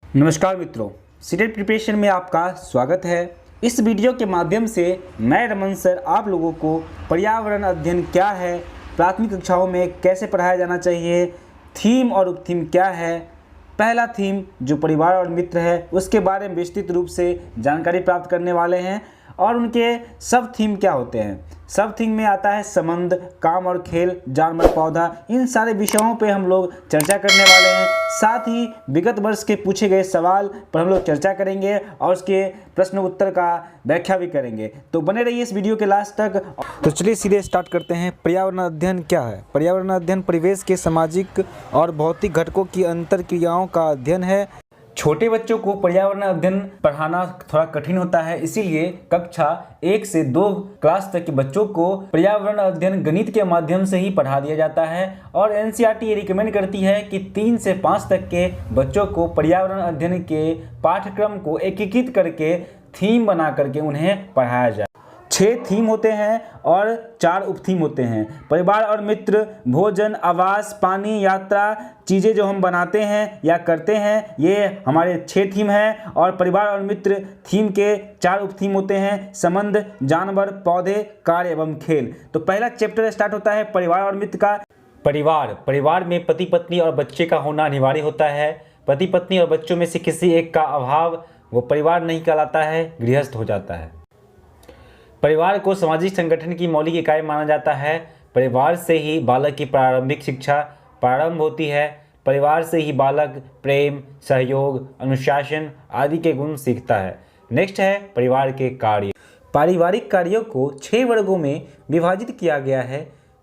नमस्कार मित्रों, CTET preparation में आपका स्वागत है। इस वीडियो के माध्यम से मैं रमन सर आप लोगों को पर्यावरण अध्ययन क्या है, प्राथमिक कक्षाओं में कैसे पढ़ाया जाना चाहिए, थीम और उपथीम क्या है, पहला थीम जो परिवार और मित्र है उसके बारे में विस्तृत रूप से जानकारी प्राप्त करने वाले हैं और उनके सब थीम क्या होते हैं। सब थीम में आता है संबंध, काम और खेल, जानवर, पौधा, इन सारे विषयों पे हम लोग चर्चा करने वाले हैं। साथ ही विगत वर्ष के पूछे गए सवाल पर हम लोग चर्चा करेंगे और उसके प्रश्न उत्तर का व्याख्या भी करेंगे। तो बने रहिए इस वीडियो के लास्ट तक। तो चलिए सीधे स्टार्ट करते हैं। पर्यावरण अध्ययन क्या है? पर्यावरण अध्ययन परिवेश के सामाजिक और भौतिक घटकों की अंतर क्रियाओं का अध्ययन है। छोटे बच्चों को पर्यावरण अध्ययन पढ़ाना थोड़ा कठिन होता है, इसीलिए कक्षा 1 से 2 क्लास तक के बच्चों को पर्यावरण अध्ययन गणित के माध्यम से ही पढ़ा दिया जाता है। और एनसीईआरटी ये रिकमेंड करती है कि 3 से 5 तक के बच्चों को पर्यावरण अध्ययन के पाठ्यक्रम को एकीकृत करके थीम बना करके उन्हें पढ़ाया जाए। 6 थीम होते हैं और 4 उपथीम होते हैं। परिवार और मित्र, भोजन, आवास, पानी, यात्रा, चीज़ें जो हम बनाते हैं या करते हैं, ये हमारे 6 थीम हैं। और परिवार और मित्र थीम के 4 उपथीम होते हैं: संबंध, जानवर, पौधे, कार्य एवं खेल। तो पहला चैप्टर स्टार्ट होता है परिवार और मित्र का। परिवार में पति पत्नी और बच्चे का होना अनिवार्य होता है। पति पत्नी और बच्चों में से किसी एक का अभाव वो परिवार नहीं कहलाता है, गृहस्थ हो जाता है। परिवार को सामाजिक संगठन की मौलिक इकाई माना जाता है। परिवार से ही बालक की प्रारंभिक शिक्षा प्रारंभ होती है। परिवार से ही बालक प्रेम, सहयोग, अनुशासन आदि के गुण सीखता है। नेक्स्ट है परिवार के कार्य। पारिवारिक कार्यों को 6 वर्गों में विभाजित किया गया है।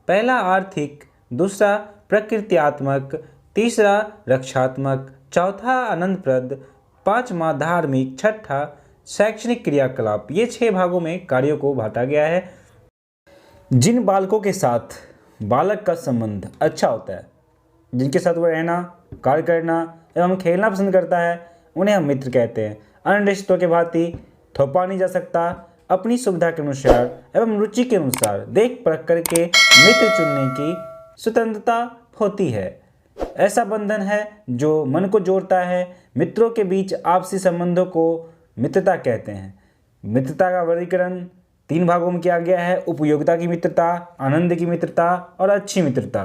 पहला आर्थिक, दूसरा प्रकृत्यात्मक, तीसरा रक्षात्मक, चौथा आनंदप्रद, पांचवा धार्मिक, छठा शैक्षणिक क्रियाकलाप। ये 6 भागों में कार्यों को बांटा गया है। जिन बालकों के साथ बालक का संबंध अच्छा होता है, जिनके साथ वह रहना, कार्य करना एवं खेलना पसंद करता है, उन्हें हम मित्र कहते हैं। अन्य रिश्तों के भांति थोपा नहीं जा सकता। अपनी सुविधा के अनुसार एवं रुचि के अनुसार देख परख करके मित्र चुनने की स्वतंत्रता होती है। ऐसा बंधन है जो मन को जोड़ता है। मित्रों के बीच आपसी संबंधों को मित्रता कहते हैं। मित्रता का वर्गीकरण 3 भागों में किया गया है: उपयोगिता की मित्रता, आनंद की मित्रता और अच्छी मित्रता।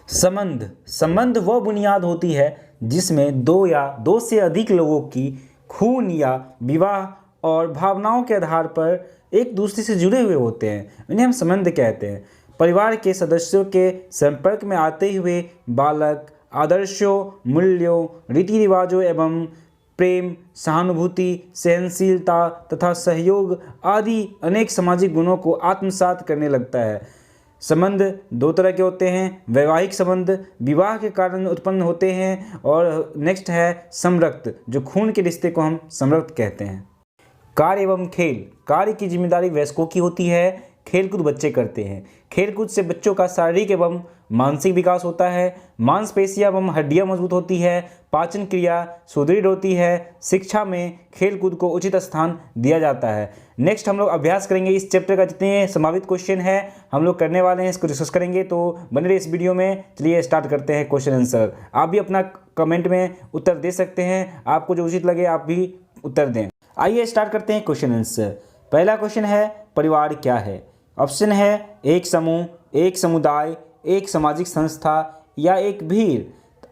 संबंध वह बुनियाद होती है जिसमें 2 या 2 से अधिक लोगों की खून या विवाह और भावनाओं के आधार पर एक दूसरे से जुड़े हुए होते हैं, इन्हें हम संबंध कहते हैं। परिवार के सदस्यों के संपर्क में आते हुए बालक आदर्शों, मूल्यों, रीति रिवाजों एवं प्रेम, सहानुभूति, सहनशीलता तथा सहयोग आदि अनेक सामाजिक गुणों को आत्मसात करने लगता है। संबंध 2 तरह के होते हैं: वैवाहिक संबंध विवाह के कारण उत्पन्न होते हैं, और नेक्स्ट है समरक्त, जो खून के रिश्ते को हम समरक्त कहते हैं। कार्य एवं खेल। कार्य की जिम्मेदारी वयस्कों की होती है, खेलकूद बच्चे करते हैं। खेलकूद से बच्चों का शारीरिक एवं मानसिक विकास होता है। मांसपेशियां एवं हड्डियां मजबूत होती है। पाचन क्रिया सुदृढ़ होती है। शिक्षा में खेलकूद को उचित स्थान दिया जाता है। नेक्स्ट हम लोग अभ्यास करेंगे। इस चैप्टर का जितने संभावित क्वेश्चन है हम लोग करने वाले हैं, इसको डिस्कस करेंगे। तो बने रहिए इस वीडियो में। चलिए स्टार्ट करते हैं क्वेश्चन आंसर। आप भी अपना कमेंट में उत्तर दे सकते हैं, आपको जो उचित लगे आप भी उत्तर दें। आइए स्टार्ट करते हैं क्वेश्चन आंसर। पहला क्वेश्चन है परिवार क्या है? ऑप्शन है एक समूह, एक समुदाय, एक सामाजिक संस्था या एक भीड़।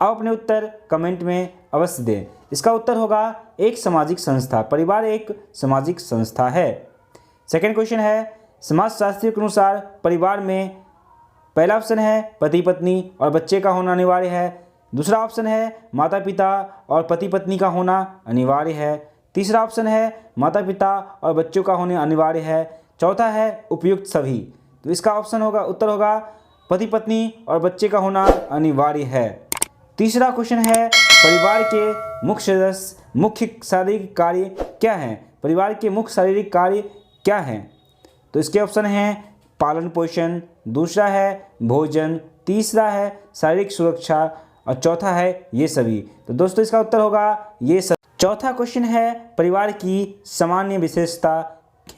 आप अपने उत्तर कमेंट में अवश्य दें। इसका उत्तर होगा एक सामाजिक संस्था। परिवार एक सामाजिक संस्था है। सेकंड क्वेश्चन है समाजशास्त्री के अनुसार परिवार में पहला ऑप्शन है पति पत्नी और बच्चे का होना अनिवार्य है। दूसरा ऑप्शन है माता पिता और पति पत्नी का होना अनिवार्य है। तीसरा ऑप्शन है माता पिता और बच्चों का होना अनिवार्य है। चौथा है उपयुक्त सभी। तो इसका ऑप्शन होगा, उत्तर होगा पति पत्नी और बच्चे का होना अनिवार्य है। तीसरा क्वेश्चन है परिवार के मुख्य शारीरिक कार्य क्या हैं? परिवार के मुख्य शारीरिक कार्य क्या हैं? तो इसके ऑप्शन हैं पालन पोषण, दूसरा है भोजन, तीसरा है शारीरिक सुरक्षा और चौथा है ये सभी। तो दोस्तों इसका उत्तर होगा ये सभी। चौथा क्वेश्चन है परिवार की सामान्य विशेषता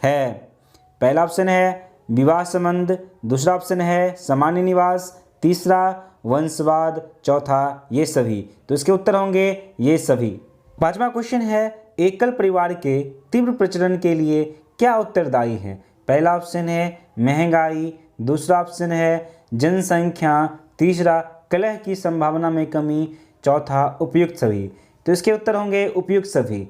है। पहला ऑप्शन है विवाह संबंध, दूसरा ऑप्शन है सामान्य निवास, तीसरा वंशवाद, चौथा ये सभी। तो इसके उत्तर होंगे ये सभी। पांचवा क्वेश्चन है, एकल परिवार के तीव्र प्रचलन के लिए क्या उत्तरदायी है? पहला ऑप्शन है महंगाई, दूसरा ऑप्शन है जनसंख्या, तीसरा कलह की संभावना में कमी, चौथा उपयुक्त सभी। तो इसके उत्तर होंगे उपयुक्त सभी।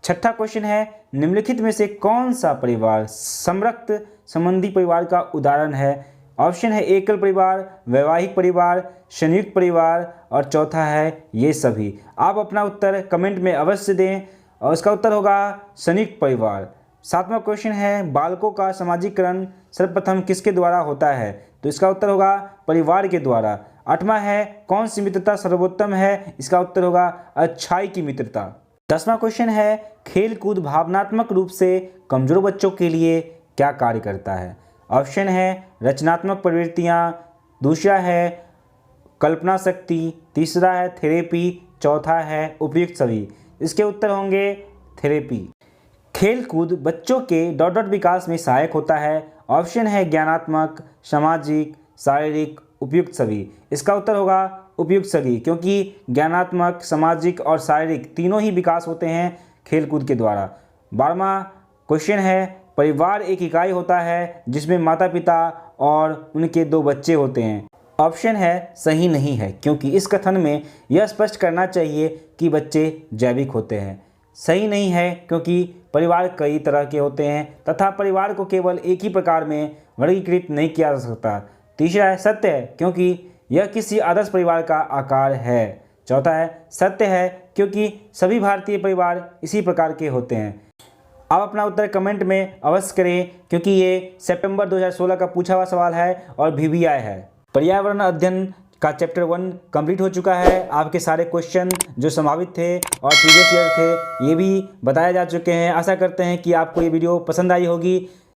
छठा क्वेश्चन है, निम्नलिखित में से कौन सा परिवार समरक्त संबंधी परिवार का उदाहरण है? ऑप्शन है एकल परिवार, वैवाहिक परिवार, संयुक्त परिवार और चौथा है ये सभी। आप अपना उत्तर कमेंट में अवश्य दें और इसका उत्तर होगा संयुक्त परिवार। सातवां क्वेश्चन है, बालकों का समाजीकरण सर्वप्रथम किसके द्वारा होता है? तो इसका उत्तर होगा परिवार के द्वारा। आठवां है, कौन सी मित्रता सर्वोत्तम है? इसका उत्तर होगा अच्छाई की मित्रता। 10वां क्वेश्चन है, खेलकूद भावनात्मक रूप से कमजोर बच्चों के लिए क्या कार्य करता है? ऑप्शन है रचनात्मक प्रवृत्तियाँ, दूसरा है कल्पना शक्ति, तीसरा है थेरेपी, चौथा है उपयुक्त सभी। इसके उत्तर होंगे थेरेपी। खेलकूद बच्चों के डॉट डॉट विकास में सहायक होता है। ऑप्शन है ज्ञानात्मक, सामाजिक, शारीरिक, उपयुक्त सभी। इसका उत्तर होगा उपयुक्त सभी, क्योंकि ज्ञानात्मक, सामाजिक और शारीरिक तीनों ही विकास होते हैं खेलकूद के द्वारा। 12वां क्वेश्चन है, परिवार एक इकाई होता है जिसमें माता पिता और उनके 2 बच्चे होते हैं। ऑप्शन है सही नहीं है, क्योंकि इस कथन में यह स्पष्ट करना चाहिए कि बच्चे जैविक होते हैं। सही नहीं है, क्योंकि परिवार कई तरह के होते हैं तथा परिवार को केवल एक ही प्रकार में वर्गीकृत नहीं किया जा सकता। तीसरा है सत्य है, क्योंकि यह किसी आदर्श परिवार का आकार है। चौथा है सत्य है, क्योंकि सभी भारतीय परिवार इसी प्रकार के होते हैं। आप अपना उत्तर कमेंट में अवश्य करें, क्योंकि ये सितंबर 2016 का पूछा हुआ सवाल है और VVI है। पर्यावरण अध्ययन का चैप्टर 1 कंप्लीट हो चुका है। आपके सारे क्वेश्चन जो संभावित थे और प्रीवियस ईयर थे ये भी बताए जा चुके हैं। आशा करते हैं कि आपको ये वीडियो पसंद आई होगी।